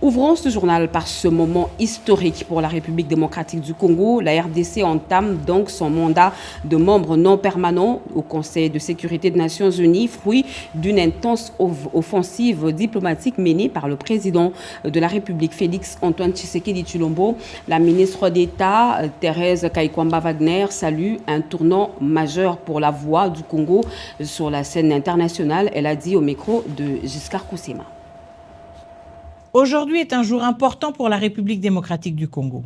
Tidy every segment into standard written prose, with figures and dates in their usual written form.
Ouvrons ce journal par ce moment historique pour la République démocratique du Congo. La RDC entame donc son mandat de membre non permanent au Conseil de sécurité des Nations Unies, fruit d'une intense offensive diplomatique menée par le président de la République, Félix Antoine Tshisekedi Tshilombo. La ministre d'État, Thérèse Kaikwamba-Wagner, salue un tournant majeur pour la voix du Congo sur la scène internationale. Elle a dit au micro de Giscard Koussema. Aujourd'hui est un jour important pour la République démocratique du Congo.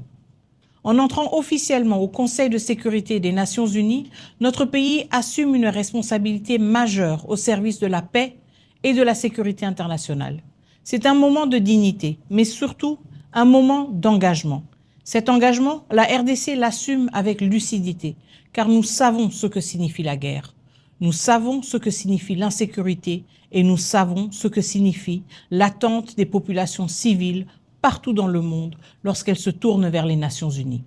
En entrant officiellement au Conseil de sécurité des Nations Unies, notre pays assume une responsabilité majeure au service de la paix et de la sécurité internationale. C'est un moment de dignité, mais surtout un moment d'engagement. Cet engagement, la RDC l'assume avec lucidité, car nous savons ce que signifie la guerre. Nous savons ce que signifie l'insécurité et nous savons ce que signifie l'attente des populations civiles partout dans le monde lorsqu'elles se tournent vers les Nations Unies.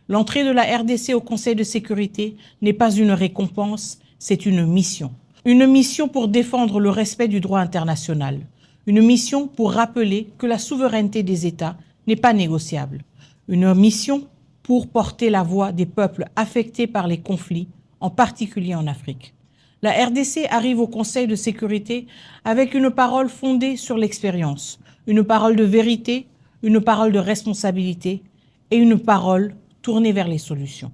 L'entrée de la RDC au Conseil de sécurité n'est pas une récompense, c'est une mission. Une mission pour défendre le respect du droit international. Une mission pour rappeler que la souveraineté des États n'est pas négociable. Une mission pour porter la voix des peuples affectés par les conflits, en particulier en Afrique. La RDC arrive au Conseil de sécurité avec une parole fondée sur l'expérience, une parole de vérité, une parole de responsabilité et une parole tournée vers les solutions.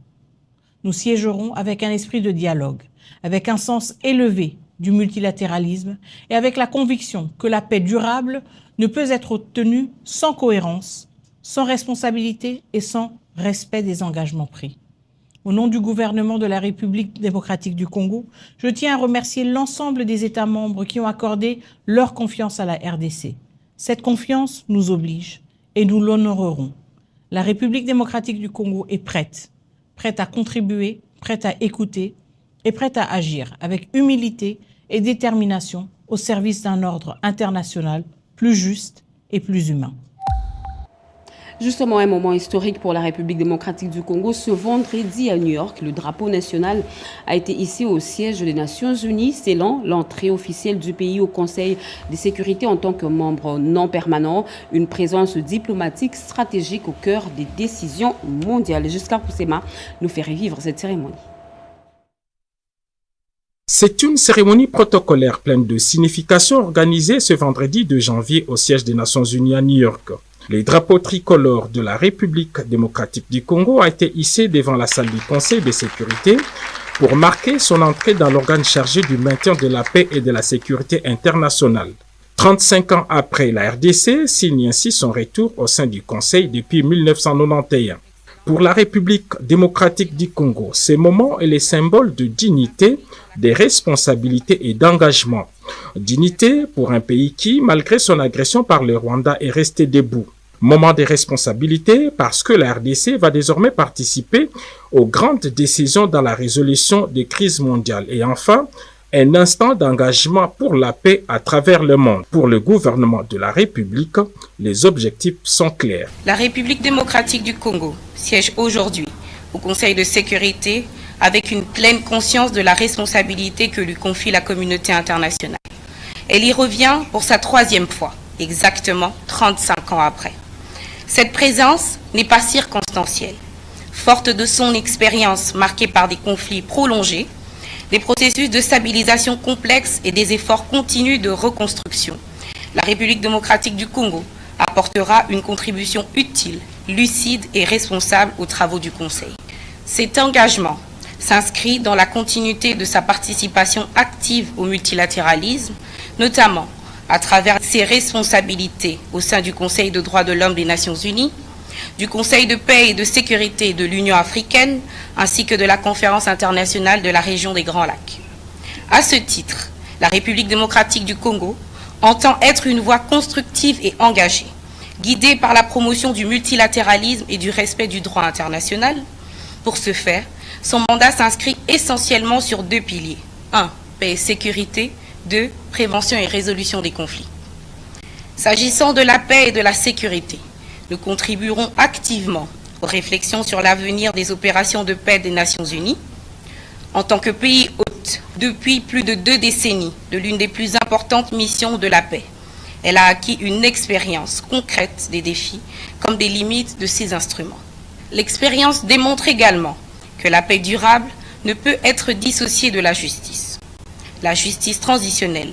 Nous siégerons avec un esprit de dialogue, avec un sens élevé du multilatéralisme et avec la conviction que la paix durable ne peut être obtenue sans cohérence, sans responsabilité et sans respect des engagements pris. Au nom du gouvernement de la République démocratique du Congo, je tiens à remercier l'ensemble des États membres qui ont accordé leur confiance à la RDC. Cette confiance nous oblige et nous l'honorerons. La République démocratique du Congo est prête à contribuer, prête à écouter et prête à agir avec humilité et détermination au service d'un ordre international plus juste et plus humain. Justement, un moment historique pour la République démocratique du Congo. Ce vendredi à New York, le drapeau national a été hissé au siège des Nations Unies, scellant l'entrée officielle du pays au Conseil de sécurité en tant que membre non permanent. Une présence diplomatique stratégique au cœur des décisions mondiales. Giscard Koussema nous fait revivre cette cérémonie. C'est une cérémonie protocolaire pleine de signification organisée ce vendredi 2 janvier au siège des Nations Unies à New York. Les drapeaux tricolores de la République démocratique du Congo ont été hissés devant la salle du Conseil de sécurité pour marquer son entrée dans l'organe chargé du maintien de la paix et de la sécurité internationale. 35 ans après, la RDC signe ainsi son retour au sein du Conseil depuis 1991. Pour la République démocratique du Congo, ce moment est le symbole de dignité, de responsabilité et d'engagement. Dignité pour un pays qui, malgré son agression par le Rwanda, est resté debout. Moment de responsabilité parce que la RDC va désormais participer aux grandes décisions dans la résolution des crises mondiales. Et enfin, un instant d'engagement pour la paix à travers le monde. Pour le gouvernement de la République, les objectifs sont clairs. La République démocratique du Congo siège aujourd'hui au Conseil de sécurité avec une pleine conscience de la responsabilité que lui confie la communauté internationale. Elle y revient pour sa 3e fois, exactement 35 ans après. Cette présence n'est pas circonstancielle. Forte de son expérience marquée par des conflits prolongés, des processus de stabilisation complexes et des efforts continus de reconstruction, la République démocratique du Congo apportera une contribution utile, lucide et responsable aux travaux du Conseil. Cet engagement s'inscrit dans la continuité de sa participation active au multilatéralisme, notamment à travers ses responsabilités au sein du Conseil des droits de l'homme des Nations Unies, du Conseil de paix et de sécurité de l'Union africaine, ainsi que de la Conférence internationale de la région des Grands Lacs. À ce titre, la République démocratique du Congo entend être une voix constructive et engagée, guidée par la promotion du multilatéralisme et du respect du droit international. Pour ce faire, son mandat s'inscrit essentiellement sur 2 piliers. 1. Paix et sécurité. 2. Prévention et résolution des conflits. S'agissant de la paix et de la sécurité, nous contribuerons activement aux réflexions sur l'avenir des opérations de paix des Nations Unies. En tant que pays hôte, depuis plus de 2 décennies, de l'une des plus importantes missions de la paix, Elle a acquis une expérience concrète des défis comme des limites de ces instruments. L'expérience démontre également que la paix durable ne peut être dissociée de la justice. La justice transitionnelle,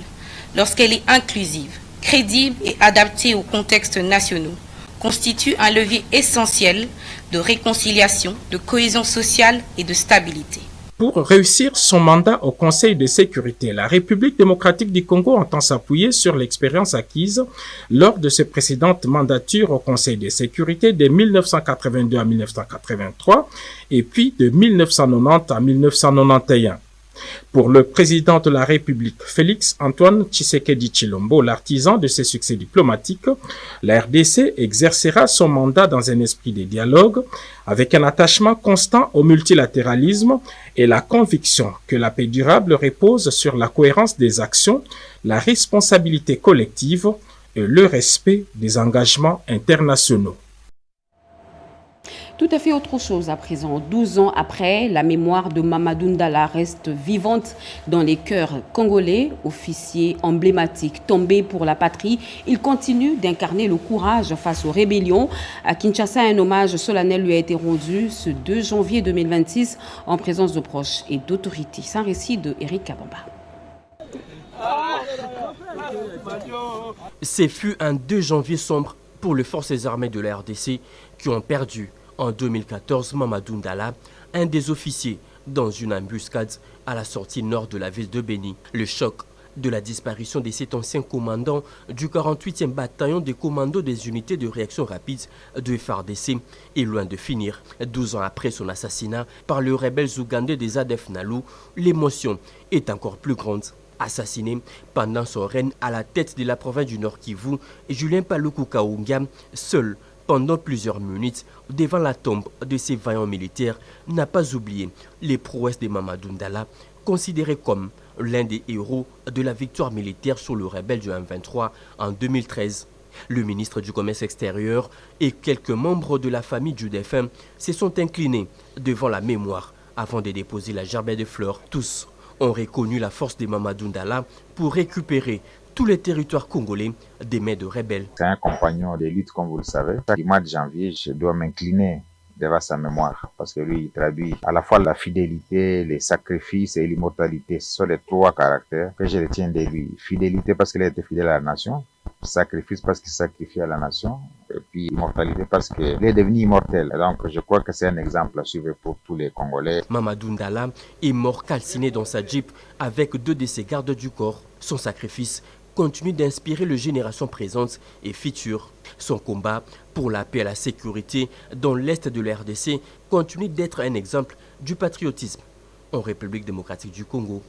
lorsqu'elle est inclusive, crédible et adaptée aux contextes nationaux, constitue un levier essentiel de réconciliation, de cohésion sociale et de stabilité. Pour réussir son mandat au Conseil de sécurité, la République démocratique du Congo entend s'appuyer sur l'expérience acquise lors de ses précédentes mandatures au Conseil de sécurité de 1982 à 1983 et puis de 1990 à 1991. Pour le président de la République, Félix-Antoine Tshisekedi Tshilombo, l'artisan de ses succès diplomatiques, la RDC exercera son mandat dans un esprit de dialogue, avec un attachement constant au multilatéralisme et la conviction que la paix durable repose sur la cohérence des actions, la responsabilité collective et le respect des engagements internationaux. Tout à fait autre chose à présent. 12 ans après, la mémoire de Mamadou Ndala reste vivante dans les cœurs congolais. Officier emblématique, tombé pour la patrie, il continue d'incarner le courage face aux rébellions. À Kinshasa, un hommage solennel lui a été rendu ce 2 janvier 2026 en présence de proches et d'autorités. C'est un récit de Eric Kabamba. Ce fut un 2 janvier sombre pour les forces armées de la RDC qui ont perdu en 2014 Mamadou Ndala, un des officiers, dans une embuscade à la sortie nord de la ville de Beni. Le choc de la disparition de cet ancien commandant du 48e bataillon des commandos des unités de réaction rapide de FARDC est loin de finir. 12 ans après son assassinat par les rebelles ougandais des ADF Nalu, l'émotion est encore plus grande. Assassiné pendant son règne à la tête de la province du Nord Kivu, Julien Paluku Kahunga, seul pendant plusieurs minutes devant la tombe de ces vaillants militaires, n'a pas oublié les prouesses de Mamadou Ndala, considéré comme l'un des héros de la victoire militaire sur le rebelle du M23 en 2013. Le ministre du Commerce extérieur et quelques membres de la famille du défunt se sont inclinés devant la mémoire avant de déposer la gerbille de fleurs. Tous ont reconnu la force de Mamadou Ndala pour récupérer tous les territoires congolais des mains de rebelles. C'est un compagnon de lutte, comme vous le savez. Chaque mois de janvier, je dois m'incliner devant sa mémoire parce que lui, il traduit à la fois la fidélité, les sacrifices et l'immortalité. Ce sont les 3 caractères que je retiens de lui. Fidélité parce qu'il a été fidèle à la nation, sacrifice parce qu'il sacrifie à la nation, et puis immortalité parce qu'il est devenu immortel. Donc je crois que c'est un exemple à suivre pour tous les Congolais. Mamadou Ndala est mort calciné dans sa jeep avec 2 de ses gardes du corps. Son sacrifice continue d'inspirer les générations présentes et futures. Son combat pour la paix et la sécurité dans l'est de la RDC continue d'être un exemple du patriotisme en République démocratique du Congo.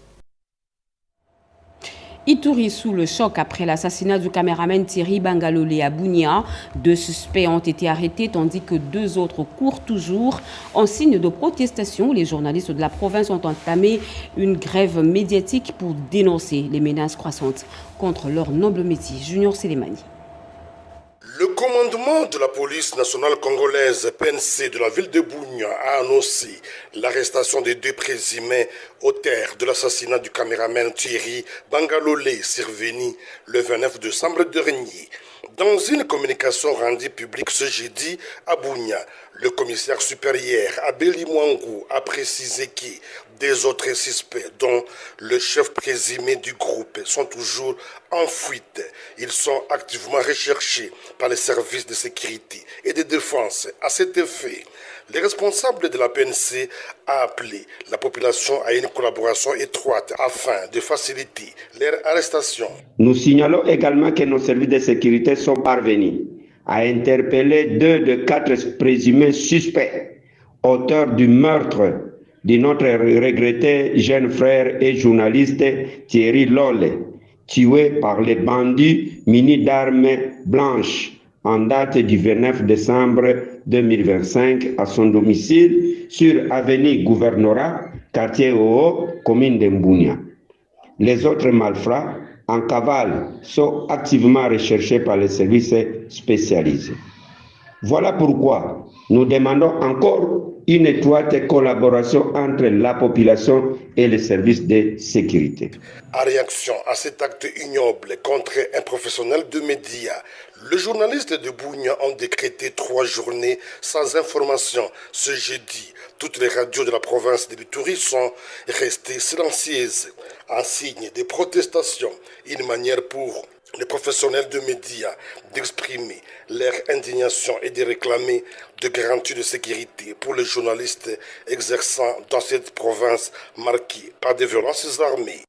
Ituri sous le choc après l'assassinat du caméraman Thierry Bangalolé à Bunia. 2 suspects ont été arrêtés tandis que 2 autres courent toujours. En signe de protestation, les journalistes de la province ont entamé une grève médiatique pour dénoncer les menaces croissantes contre leur noble métier. Junior Selemani. Le commandement de la police nationale congolaise PNC de la ville de Bunia a annoncé l'arrestation des 2 présumés auteurs de l'assassinat du caméraman Thierry Bangalolé survenu le 29 décembre dernier. Dans une communication rendue publique ce jeudi à Bunia, le commissaire supérieur Abeli Mwangou a précisé que des autres suspects, dont le chef présumé du groupe, sont toujours en fuite. Ils sont activement recherchés par les services de sécurité et de défense. À cet effet, les responsables de la PNC a appelé la population à une collaboration étroite afin de faciliter leur arrestation. Nous signalons également que nos services de sécurité sont parvenus à interpeller 2 de 4 présumés suspects, auteurs du meurtre de notre regretté jeune frère et journaliste Thierry Lolé, tué par les bandits munis d'armes blanches en date du 29 décembre 2025 à son domicile sur avenue Gouvernorat, quartier Oo, commune de Mbunia. Les autres malfrats en cavale sont activement recherchés par les services spécialisés. Voilà pourquoi nous demandons encore une étroite collaboration entre la population et les services de sécurité. En réaction à cet acte ignoble contre un professionnel de médias, les journalistes de Bunia ont décrété 3 journées sans information. Ce jeudi, toutes les radios de la province de l'Ituri sont restées silencieuses en signe de protestation, une manière pour les professionnels de médias d'exprimer leur indignation et de réclamer de garanties de sécurité pour les journalistes exerçant dans cette province marquée par des violences armées.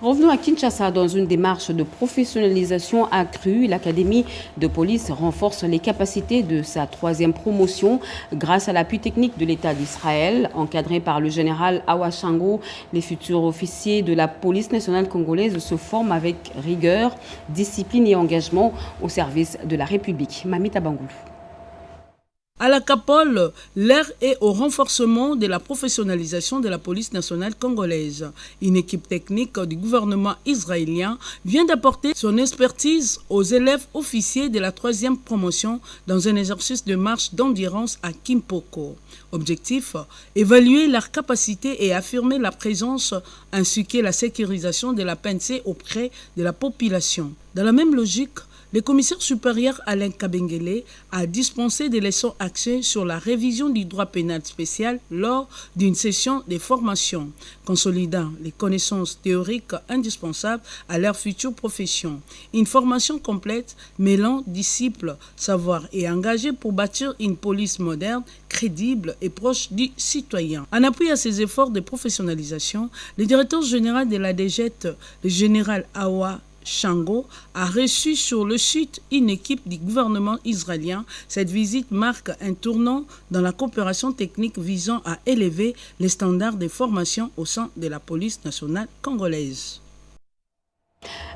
Revenons à Kinshasa. Dans une démarche de professionnalisation accrue, l'Académie de police renforce les capacités de sa 3e promotion grâce à l'appui technique de l'État d'Israël. Encadré par le général Awa Shango, les futurs officiers de la police nationale congolaise se forment avec rigueur, discipline et engagement au service de la République. Mamita Bangoulou. À la Capole, l'air est au renforcement de la professionnalisation de la police nationale congolaise. Une équipe technique du gouvernement israélien vient d'apporter son expertise aux élèves officiers de la 3e promotion dans un exercice de marche d'endurance à Kimpoko. Objectif, évaluer leur capacité et affirmer la présence ainsi que la sécurisation de la PNC auprès de la population. Dans la même logique, le commissaire supérieur Alain Kabengele a dispensé des leçons axées sur la révision du droit pénal spécial lors d'une session de formation, consolidant les connaissances théoriques indispensables à leur future profession. Une formation complète mêlant disciples, savoir et engagés pour bâtir une police moderne, crédible et proche du citoyen. En appui à ces efforts de professionnalisation, le directeur général de la DGET, le général Awa Shango, a reçu sur le site une équipe du gouvernement israélien. Cette visite marque un tournant dans la coopération technique visant à élever les standards de formation au sein de la police nationale congolaise.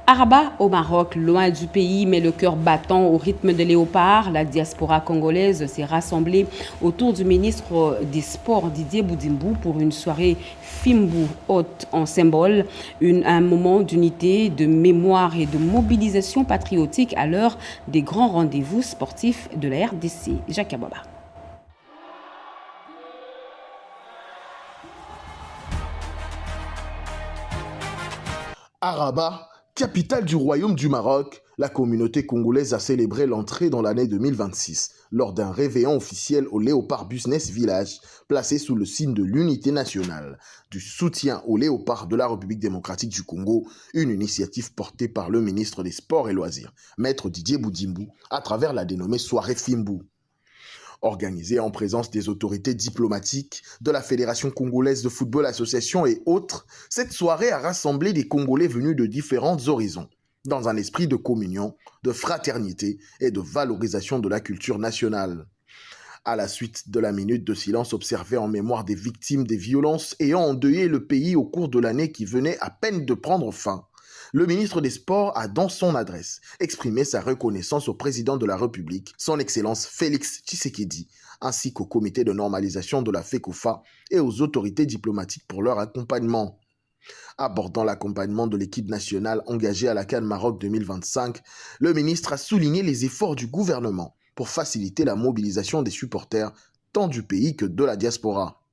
À Rabat, au Maroc, loin du pays, mais le cœur battant au rythme de léopard, la diaspora congolaise s'est rassemblée autour du ministre des Sports Didier Boudimbou pour une soirée Fimbu haute en symbole, un moment d'unité, de mémoire et de mobilisation patriotique à l'heure des grands rendez-vous sportifs de la RDC. Jacques Ababa. À Rabat, capitale du Royaume du Maroc, la communauté congolaise a célébré l'entrée dans l'année 2026 lors d'un réveillon officiel au Léopard Business Village, placé sous le signe de l'unité nationale, du soutien aux léopards de la République démocratique du Congo, une initiative portée par le ministre des Sports et Loisirs, Maître Didier Boudimbou, à travers la dénommée soirée Fimbu. Organisée en présence des autorités diplomatiques, de la Fédération congolaise de football association et autres, cette soirée a rassemblé des Congolais venus de différents horizons, dans un esprit de communion, de fraternité et de valorisation de la culture nationale. À la suite de la minute de silence observée en mémoire des victimes des violences ayant endeuillé le pays au cours de l'année qui venait à peine de prendre fin, le ministre des Sports a, dans son adresse, exprimé sa reconnaissance au président de la République, son Excellence Félix Tshisekedi, ainsi qu'au comité de normalisation de la FECOFA et aux autorités diplomatiques pour leur accompagnement. Abordant l'accompagnement de l'équipe nationale engagée à la CAN Maroc 2025, le ministre a souligné les efforts du gouvernement pour faciliter la mobilisation des supporters tant du pays que de la diaspora.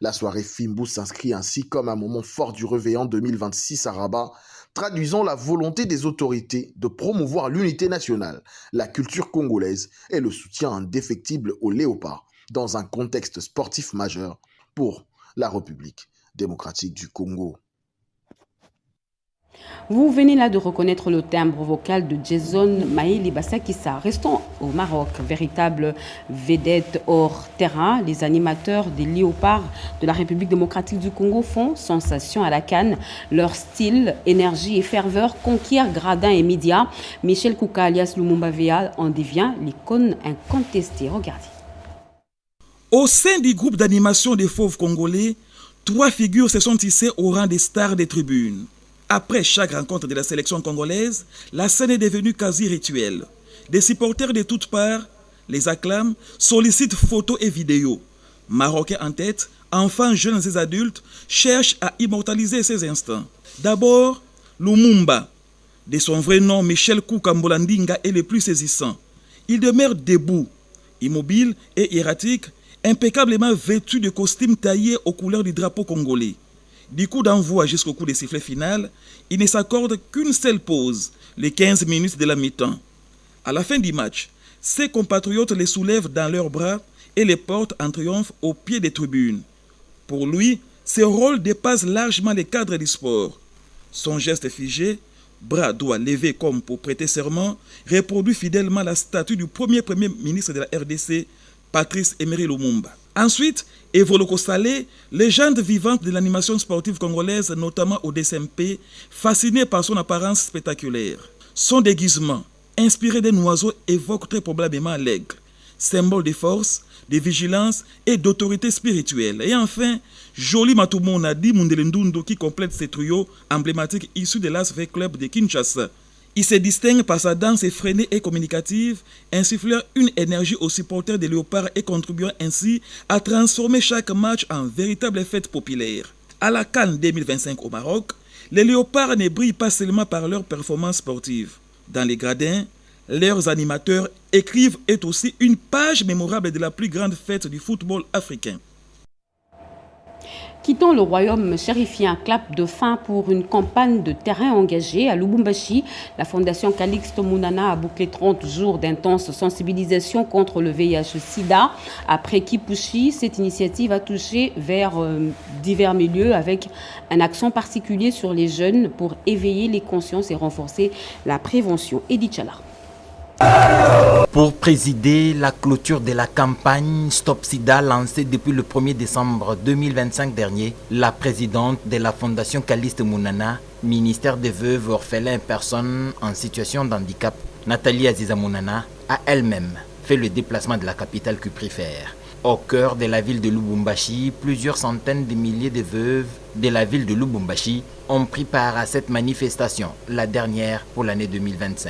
La soirée Fimbu s'inscrit ainsi comme un moment fort du réveillon 2026 à Rabat, traduisant la volonté des autorités de promouvoir l'unité nationale, la culture congolaise et le soutien indéfectible aux léopards dans un contexte sportif majeur pour la République démocratique du Congo. Vous venez là de reconnaître le timbre vocal de Jason Maïli Bassakissa. Restons au Maroc, véritable vedette hors terrain. Les animateurs des léopards de la République démocratique du Congo font sensation à la CAN. Leur style, énergie et ferveur conquièrent gradins et médias. Michel Kouka alias Lumumba Vea en devient l'icône incontestée. Regardez. Au sein du groupe d'animation des Fauves congolais, 3 figures se sont tissées au rang des stars des tribunes. Après chaque rencontre de la sélection congolaise, la scène est devenue quasi rituelle. Des supporters de toutes parts les acclament, sollicitent photos et vidéos. Marocains en tête, enfants, jeunes et adultes cherchent à immortaliser ces instants. D'abord, Lumumba. De son vrai nom, Michel Kouka Mbolandinga est le plus saisissant. Il demeure debout, immobile et erratique, impeccablement vêtus de costumes taillés aux couleurs du drapeau congolais. Du coup d'envoi jusqu'au coup de sifflet final, il ne s'accorde qu'une seule pause, les 15 minutes de la mi-temps. À la fin du match, ses compatriotes les soulèvent dans leurs bras et les portent en triomphe au pied des tribunes. Pour lui, ce rôle dépasse largement les cadres du sport. Son geste figé, bras doigts levés comme pour prêter serment, reproduit fidèlement la statue du premier ministre de la RDC, Patrice Emery Lumumba. Ensuite, Evoloko Salé, légende vivante de l'animation sportive congolaise, notamment au DSMP, fasciné par son apparence spectaculaire. Son déguisement, inspiré d'un oiseau, évoque très probablement l'aigle, symbole de force, de vigilance et d'autorité spirituelle. Et enfin, Joli Matumona Di Mundelendundo qui complète ce trio emblématique issu de l'Asv Club de Kinshasa. Il se distingue par sa danse effrénée et communicative, insufflant une énergie aux supporters des Léopards et contribuant ainsi à transformer chaque match en véritable fête populaire. À la CAN 2025 au Maroc, les Léopards ne brillent pas seulement par leur performance sportive. Dans les gradins, leurs animateurs écrivent est aussi une page mémorable de la plus grande fête du football africain. Quittons le royaume chérifien, clap de fin pour une campagne de terrain engagée à Lubumbashi. La Fondation Calixte Munana a bouclé 30 jours d'intense sensibilisation contre le VIH-Sida. Après Kipushi, cette initiative a touché vers divers milieux avec un accent particulier sur les jeunes pour éveiller les consciences et renforcer la prévention. Edith Chala. Pour présider la clôture de la campagne Stop Sida lancée depuis le 1er décembre 2025 dernier, la présidente de la Fondation Calixte Munana, ministère des Veuves, Orphelins et Personnes en situation de handicap, Nathalie Aziza Munana, a elle-même fait le déplacement de la capitale cuprifère. Au cœur de la ville de Lubumbashi, plusieurs centaines de milliers de veuves de la ville de Lubumbashi ont pris part à cette manifestation, la dernière pour l'année 2025.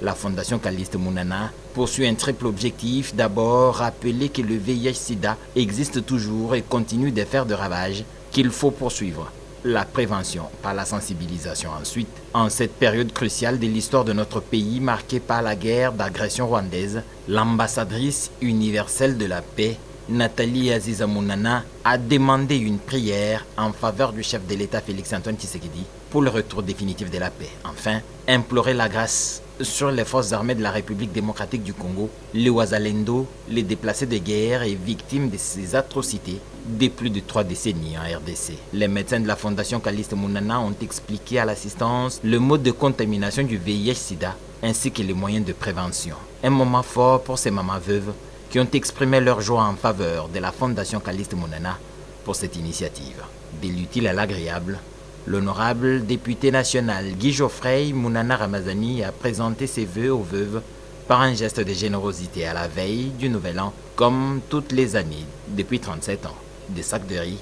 La Fondation Calixte Munana poursuit un triple objectif. D'abord, rappeler que le VIH-Sida existe toujours et continue de faire de ravages, qu'il faut poursuivre. La prévention par la sensibilisation ensuite. En cette période cruciale de l'histoire de notre pays marquée par la guerre d'agression rwandaise, l'ambassadrice universelle de la paix, Nathalie Aziza Munana, a demandé une prière en faveur du chef de l'État Félix-Antoine Tshisekedi pour le retour définitif de la paix. Enfin, implorer la grâce sur les forces armées de la République démocratique du Congo, les Wazalendo, les déplacés de guerre et victimes de ces atrocités de plus de 3 décennies en RDC. Les médecins de la Fondation Calixte Munana ont expliqué à l'assistance le mode de contamination du VIH-Sida ainsi que les moyens de prévention. Un moment fort pour ces mamans veuves qui ont exprimé leur joie en faveur de la Fondation Calixte Munana pour cette initiative. De l'utile à l'agréable, l'honorable député national Guy Geoffrey Munana Ramazani a présenté ses vœux aux veuves par un geste de générosité à la veille du Nouvel An, comme toutes les années depuis 37 ans. Des sacs de riz,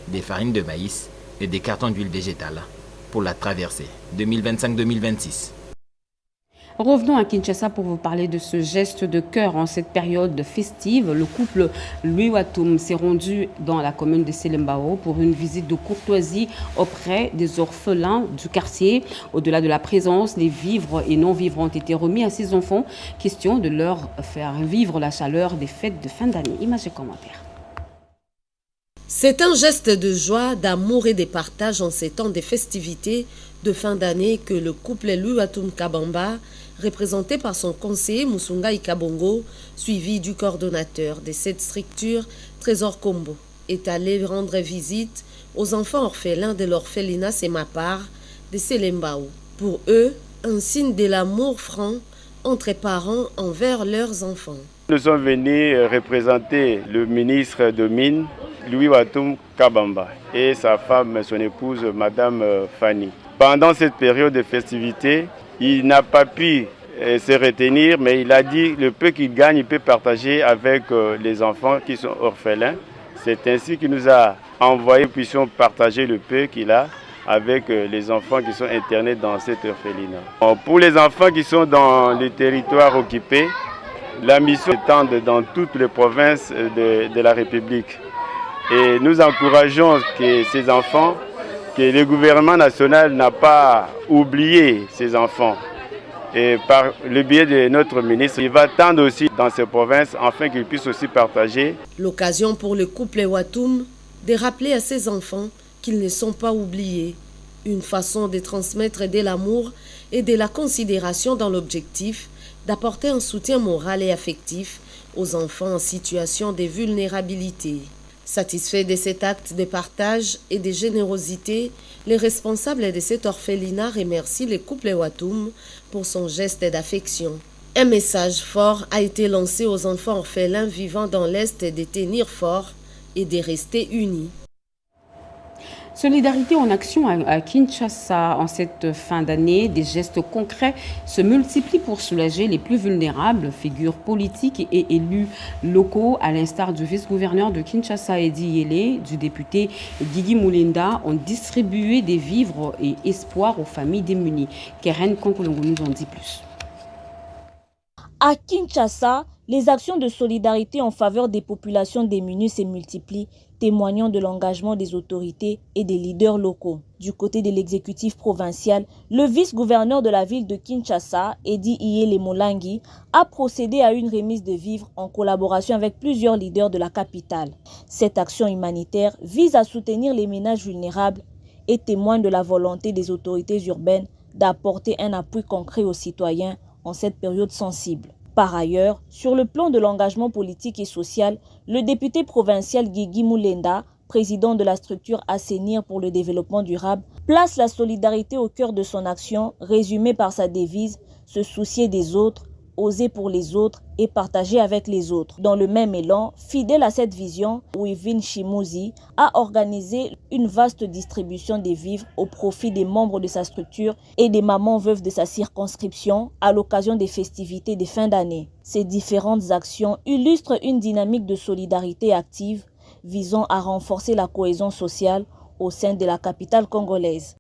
des farines de maïs et des cartons d'huile végétale pour la traversée 2025-2026. Revenons à Kinshasa pour vous parler de ce geste de cœur en cette période festive. Le couple Louis Watum s'est rendu dans la commune de Selembao pour une visite de courtoisie auprès des orphelins du quartier. Au-delà de la présence, les vivres et non-vivres ont été remis à ces enfants. Question de leur faire vivre la chaleur des fêtes de fin d'année. Images et commentaires. C'est un geste de joie, d'amour et de partage en ces temps de festivités de fin d'année que le couple Louis Watum Kabamba, représenté par son conseiller Musunga Ikabongo, suivi du coordonnateur de cette structure, Trésor Kombo, est allé rendre visite aux enfants orphelins de l'orphelinat Semapar de Selembao. Pour eux, un signe de l'amour franc entre parents envers leurs enfants. Nous sommes venus représenter le ministre de Mines, Louis Watum Kabamba, et sa femme, son épouse, Madame Fanny. Pendant cette période de festivité, il n'a pas pu se retenir, mais il a dit le peu qu'il gagne, il peut partager avec les enfants qui sont orphelins. C'est ainsi qu'il nous a envoyé, puissions partager le peu qu'il a avec les enfants qui sont internés dans cet orphelinat. Pour les enfants qui sont dans les territoires occupés, la mission s'étend dans toutes les provinces de la République. Et nous encourageons que ces enfants, que le gouvernement national n'a pas oublié ces enfants. Et par le biais de notre ministre, il va tendre aussi dans ces provinces afin qu'ils puissent aussi partager. L'occasion pour le couple Watoum de rappeler à ses enfants qu'ils ne sont pas oubliés. Une façon de transmettre de l'amour et de la considération dans l'objectif d'apporter un soutien moral et affectif aux enfants en situation de vulnérabilité. Satisfait de cet acte de partage et de générosité, les responsables de cet orphelinat remercient le couple Watoum pour son geste d'affection. Un message fort a été lancé aux enfants orphelins vivant dans l'Est de tenir fort et de rester unis. Solidarité en action à Kinshasa en cette fin d'année. Des gestes concrets se multiplient pour soulager les plus vulnérables, figures politiques et élus locaux, à l'instar du vice-gouverneur de Kinshasa, Edi Yele, du député Guigui Mulenda, ont distribué des vivres et espoirs aux familles démunies. Keren Konkolongo nous en dit plus. À Kinshasa, les actions de solidarité en faveur des populations démunies se multiplient, témoignant de l'engagement des autorités et des leaders locaux. Du côté de l'exécutif provincial, le vice-gouverneur de la ville de Kinshasa, Edi Yele Molangi, a procédé à une remise de vivres en collaboration avec plusieurs leaders de la capitale. Cette action humanitaire vise à soutenir les ménages vulnérables et témoigne de la volonté des autorités urbaines d'apporter un appui concret aux citoyens en cette période sensible. Par ailleurs, sur le plan de l'engagement politique et social, le député provincial Guigui Mulenda, président de la structure Assainir pour le développement durable, place la solidarité au cœur de son action, résumée par sa devise « Se soucier des autres, oser pour les autres et partager avec les autres ». Dans le même élan, fidèle à cette vision, Wivin Shimouzi a organisé une vaste distribution des vivres au profit des membres de sa structure et des mamans veuves de sa circonscription à l'occasion des festivités de fin d'année. Ces différentes actions illustrent une dynamique de solidarité active visant à renforcer la cohésion sociale au sein de la capitale congolaise.